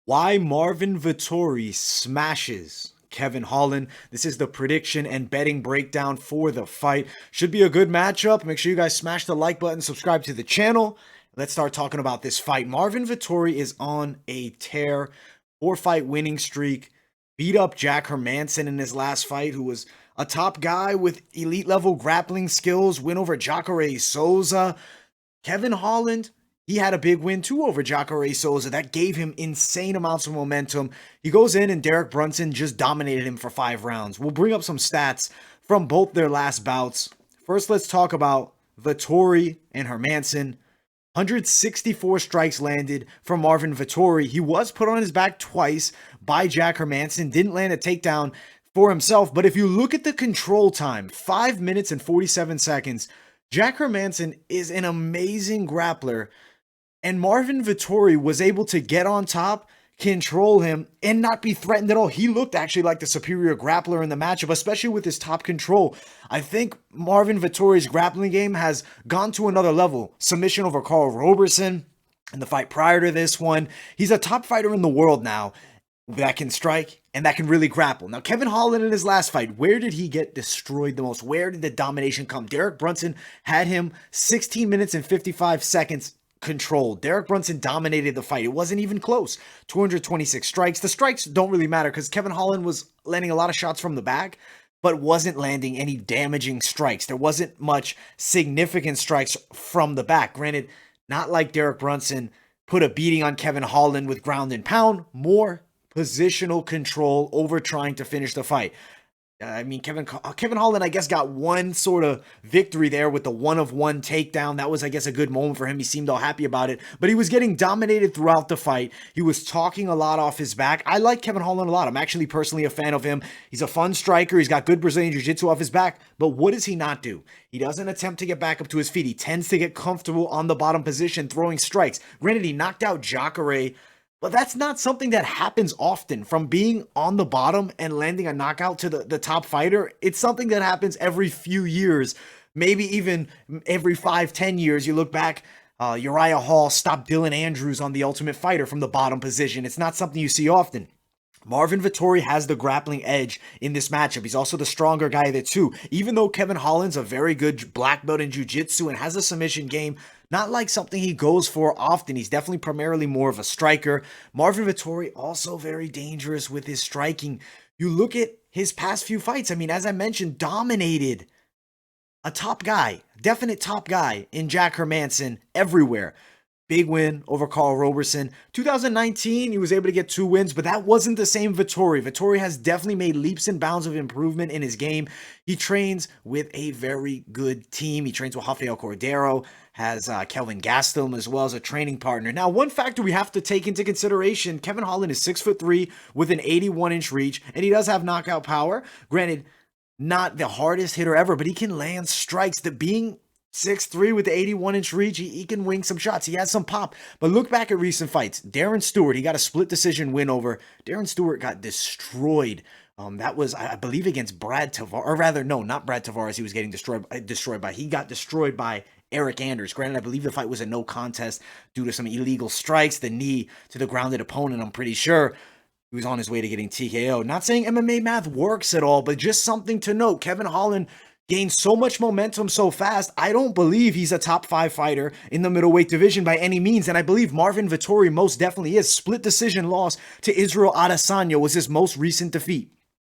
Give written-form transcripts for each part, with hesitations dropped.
Why Marvin Vettori smashes Kevin Holland. This is the prediction and betting breakdown for the fight. Should be a good matchup. Make sure you guys smash the like button, subscribe to the channel. Let's start talking about this fight. Marvin Vettori is on a tear, 4-fight winning streak. Beat up Jack Hermanson in his last fight, who was a top guy with elite level grappling skills. Win over Jacare Souza. Kevin Holland, he had a big win too over Jacare Souza. That gave him insane amounts of momentum. He goes in and Derek Brunson just dominated him for 5 rounds. We'll bring up some stats from both their last bouts. First, let's talk about Vettori and Hermanson. 164 strikes landed from Marvin Vettori. He was put on his back twice by Jack Hermanson. Didn't land a takedown for himself. But if you look at the control time, 5 minutes and 47 seconds, Jack Hermanson is an amazing grappler. And Marvin Vettori was able to get on top, control him, and not be threatened at all. He looked actually like the superior grappler in the matchup, especially with his top control. I think Marvin Vettori's grappling game has gone to another level. Submission over Karl Roberson in the fight prior to this one. He's a top fighter in the world now that can strike and that can really grapple. Now, Kevin Holland in his last fight, where did he get destroyed the most? Where did the domination come? Derek Brunson had him 16 minutes and 55 seconds controlled. Derek Brunson dominated the fight. It wasn't even close. 226 strikes. The strikes don't really matter because Kevin Holland was landing a lot of shots from the back, but wasn't landing any damaging strikes. There wasn't much significant strikes from the back. Granted, not like Derek Brunson put a beating on Kevin Holland with ground and pound, more positional control over trying to finish the fight. I mean, Kevin Holland, I guess, got one sort of victory there with the 1-of-1 takedown. That was, I guess, a good moment for him. He seemed all happy about it, but he was getting dominated throughout the fight. He was talking a lot off his back. I like Kevin Holland a lot. I'm actually personally a fan of him. He's a fun striker. He's got good Brazilian jiu-jitsu off his back, but what does he not do? He doesn't attempt to get back up to his feet. He tends to get comfortable on the bottom position, throwing strikes. Granted, he knocked out Jacare, but that's not something that happens often. From being on the bottom and landing a knockout to the top fighter, it's something that happens every few years, maybe even every 5-10 years. You look back, Uriah Hall stopped Dylan Andrews on The Ultimate Fighter from the bottom position. It's not something you see often. Marvin Vettori has the grappling edge in this matchup. He's also the stronger guy of the two. Even though Kevin Holland's a very good black belt in jiu-jitsu and has a submission game, not like something he goes for often. He's definitely primarily more of a striker. Marvin Vettori also very dangerous with his striking. You look at his past few fights. I mean, as I mentioned, dominated a top guy, definite top guy in Jack Hermanson everywhere. Big win over Karl Roberson. 2019, he was able to get 2 wins, but that wasn't the same Vettori. Vettori has definitely made leaps and bounds of improvement in his game. He trains with a very good team. He trains with Rafael Cordero, has Kelvin Gastelum as well as a training partner. Now, one factor we have to take into consideration, Kevin Holland is 6'3" with an 81-inch reach, and he does have knockout power. Granted, not the hardest hitter ever, but he can land strikes. That being 6'3" with the 81-inch reach, he can wing some shots. He has some pop. But look back at recent fights. Darren Stewart, he got a split decision win over. Darren Stewart got destroyed. That was, I believe, against Brad Tavares. Or rather, no, not Brad Tavares. He was getting destroyed by. He got destroyed by Eric Anders. Granted, I believe the fight was a no contest due to some illegal strikes, the knee to the grounded opponent, I'm pretty sure. He was on his way to getting TKO. Not saying MMA math works at all, but just something to note. Kevin Holland gained so much momentum so fast, I don't believe he's a top 5 fighter in the middleweight division by any means, and I believe Marvin Vettori most definitely is. Split decision loss to Israel Adesanya was his most recent defeat.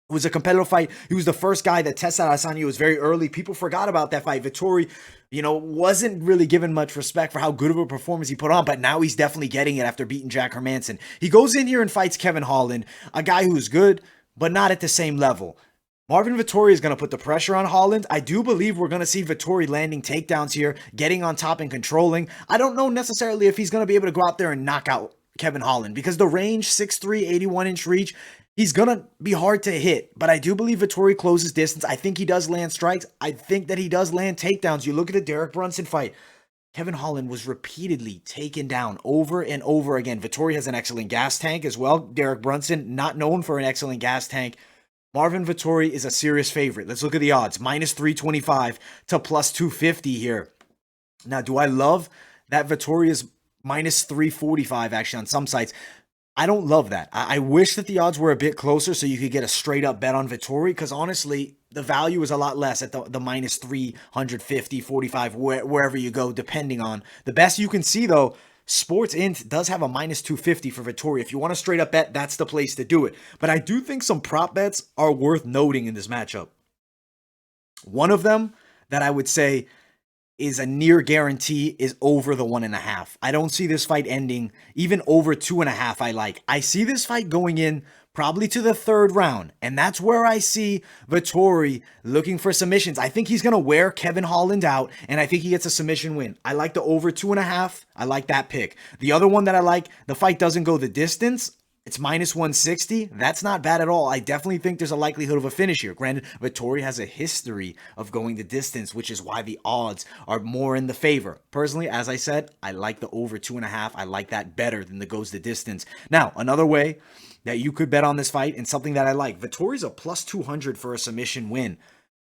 It was a competitive fight. He was the first guy that tested Adesanya. Was very early. People forgot about that fight. Vettori, wasn't really given much respect for how good of a performance he put on, but now he's definitely getting it after beating Jack Hermanson. He goes in here and fights Kevin Holland, a guy who's good, but not at the same level. Marvin Vettori is going to put the pressure on Holland. I do believe we're going to see Vettori landing takedowns here, getting on top and controlling. I don't know necessarily if he's going to be able to go out there and knock out Kevin Holland because the range, 6'3", 81-inch reach, he's going to be hard to hit. But I do believe Vettori closes distance. I think he does land strikes. I think that he does land takedowns. You look at the Derek Brunson fight. Kevin Holland was repeatedly taken down over and over again. Vettori has an excellent gas tank as well. Derek Brunson, not known for an excellent gas tank. Marvin Vettori is a serious favorite. Let's look at the odds. Minus 325 to plus 250 here. Now, do I love that Vettori is minus 345 actually on some sites? I don't love that. I wish that the odds were a bit closer so you could get a straight up bet on Vettori, because honestly, the value is a lot less at the minus 350, 45, wherever you go, depending on. The best you can see, though, Sports Int does have a minus 250 for Vettori. If you want a straight up bet, that's the place to do it. But I do think some prop bets are worth noting in this matchup. One of them that I would say is a near guarantee is over the 1.5. I don't see this fight ending even over 2.5. I see this fight going in probably to the third round, and that's where I see Vettori looking for submissions. I think he's gonna wear Kevin Holland out, and I think he gets a submission win. I like the over 2.5. I like that pick. The other one that I like, the fight doesn't go the distance. It's minus 160. That's not bad at all. I definitely think there's a likelihood of a finish here. Granted, Vettori has a history of going the distance, which is why the odds are more in the favor. Personally, as I said, I like the over 2.5. I like that better than the goes the distance. Now, another way that you could bet on this fight, and something that I like, Vettori's a plus 200 for a submission win.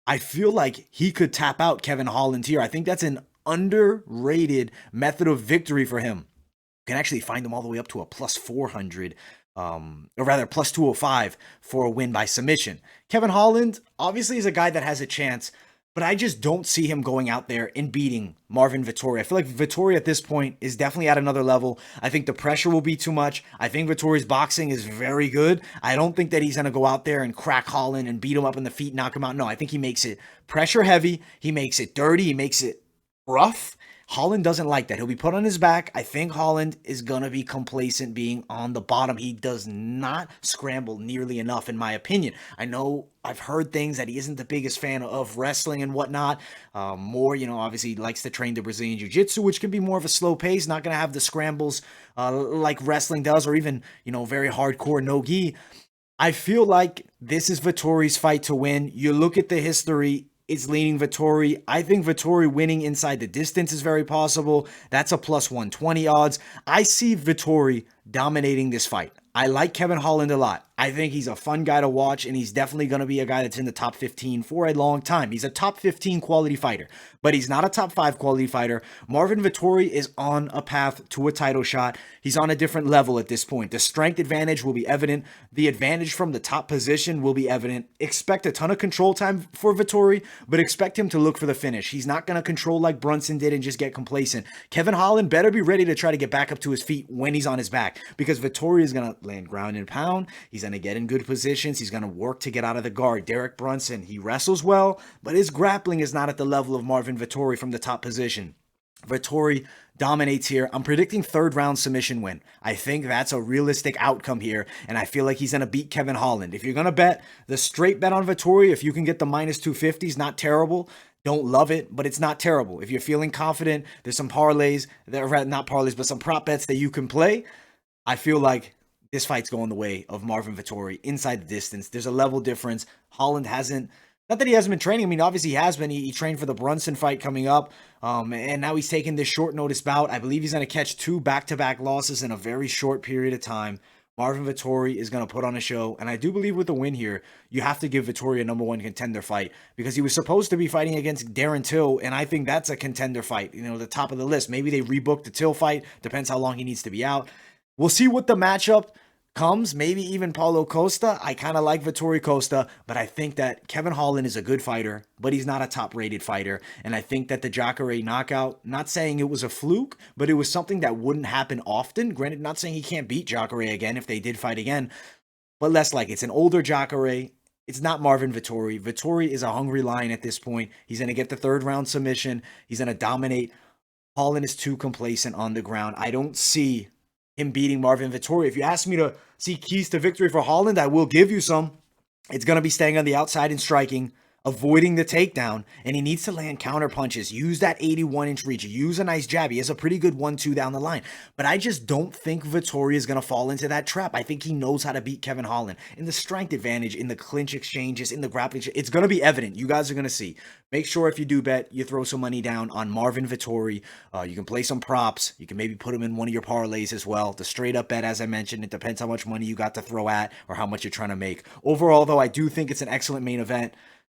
I feel like he could tap out Kevin Holland here. I think that's an underrated method of victory for him. You can actually find him all the way up to a plus 400, or rather plus 205 for a win by submission. Kevin Holland obviously is a guy that has a chance, but I just don't see him going out there and beating Marvin Vettori. I feel like Vettori at this point is definitely at another level. I think the pressure will be too much. I think Vettori's boxing is very good. I don't think that he's going to go out there and crack Holland and beat him up in the feet, knock him out. No, I think he makes it pressure heavy. He makes it dirty. He makes it rough. Holland doesn't like that. He'll be put on his back. I think Holland is going to be complacent being on the bottom. He does not scramble nearly enough, in my opinion. I know I've heard things that he isn't the biggest fan of wrestling and whatnot. Obviously he likes to train the Brazilian Jiu-Jitsu, which can be more of a slow pace, not going to have the scrambles like wrestling does, or even, very hardcore no-gi. I feel like this is Vettori's fight to win. You look at the history, it's leaning Vettori. I think Vettori winning inside the distance is very possible. That's a plus 120 odds. I see Vettori dominating this fight. I like Kevin Holland a lot. I think he's a fun guy to watch, and he's definitely going to be a guy that's in the top 15 for a long time. He's a top 15 quality fighter, but he's not a top 5 quality fighter. Marvin Vettori is on a path to a title shot. He's on a different level at this point. The strength advantage will be evident. The advantage from the top position will be evident. Expect a ton of control time for Vettori, but expect him to look for the finish. He's not going to control like Brunson did and just get complacent. Kevin Holland better be ready to try to get back up to his feet when he's on his back, because Vettori is going to land ground and pound. He's going to get in good positions. He's going to work to get out of the guard. Derek Brunson, he wrestles well, but his grappling is not at the level of Marvin Vettori from the top position. Vettori dominates here. I'm predicting third round submission win. I think that's a realistic outcome here, and I feel like he's going to beat Kevin Holland. If you're going to bet, the straight bet on Vettori, if you can get the minus 250, is not terrible. Don't love it, but it's not terrible. If you're feeling confident, there's some parlays, not parlays, but some prop bets that you can play. I feel like this fight's going the way of Marvin Vettori inside the distance. There's a level difference. Holland hasn't, not that he hasn't been training. I mean, obviously he has been. He trained for the Brunson fight coming up. And now he's taking this short notice bout. I believe he's going to catch 2 back-to-back losses in a very short period of time. Marvin Vettori is going to put on a show. And I do believe with the win here, you have to give Vettori a number 1 contender fight, because he was supposed to be fighting against Darren Till. And I think that's a contender fight, the top of the list. Maybe they rebooked the Till fight. Depends how long he needs to be out. We'll see what the matchup comes, maybe even Paulo Costa. I kind of like Vettori Costa, but I think that Kevin Holland is a good fighter, but he's not a top-rated fighter. And I think that the Jacare knockout, not saying it was a fluke, but it was something that wouldn't happen often. Granted, not saying he can't beat Jacare again if they did fight again, but less like it's an older Jacare. It's not Marvin Vettori. Vettori is a hungry lion at this point. He's going to get the third round submission. He's going to dominate. Holland is too complacent on the ground. I don't see him beating Marvin Vettori. If you ask me to see keys to victory for Holland, I will give you some. It's going to be staying on the outside and striking, avoiding the takedown, and he needs to land counter punches. Use that 81-inch reach. Use a nice jab. He has a pretty good 1-2 down the line. But I just don't think Vettori is going to fall into that trap. I think he knows how to beat Kevin Holland. In the strength advantage, in the clinch exchanges, in the grappling, it's going to be evident. You guys are going to see. Make sure if you do bet, you throw some money down on Marvin Vettori. You can play some props. You can maybe put him in one of your parlays as well. The straight up bet, as I mentioned, it depends how much money you got to throw at or how much you're trying to make. Overall, though, I do think it's an excellent main event.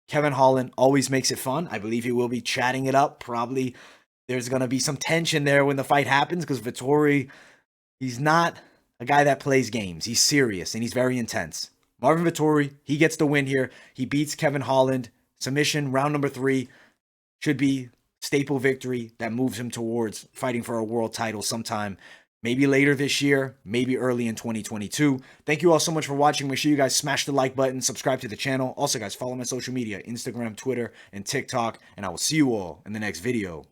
Kevin Holland always makes it fun. I believe he will be chatting it up. Probably there's going to be some tension there when the fight happens, because Vettori, he's not a guy that plays games. He's serious and he's very intense. Marvin Vettori, he gets the win here. He beats Kevin Holland. Submission, round number 3. Should be staple victory that moves him towards fighting for a world title sometime. Maybe later this year, maybe early in 2022. Thank you all so much for watching. Make sure you guys smash the like button, subscribe to the channel. Also, guys, follow my social media, Instagram, Twitter, and TikTok. And I will see you all in the next video.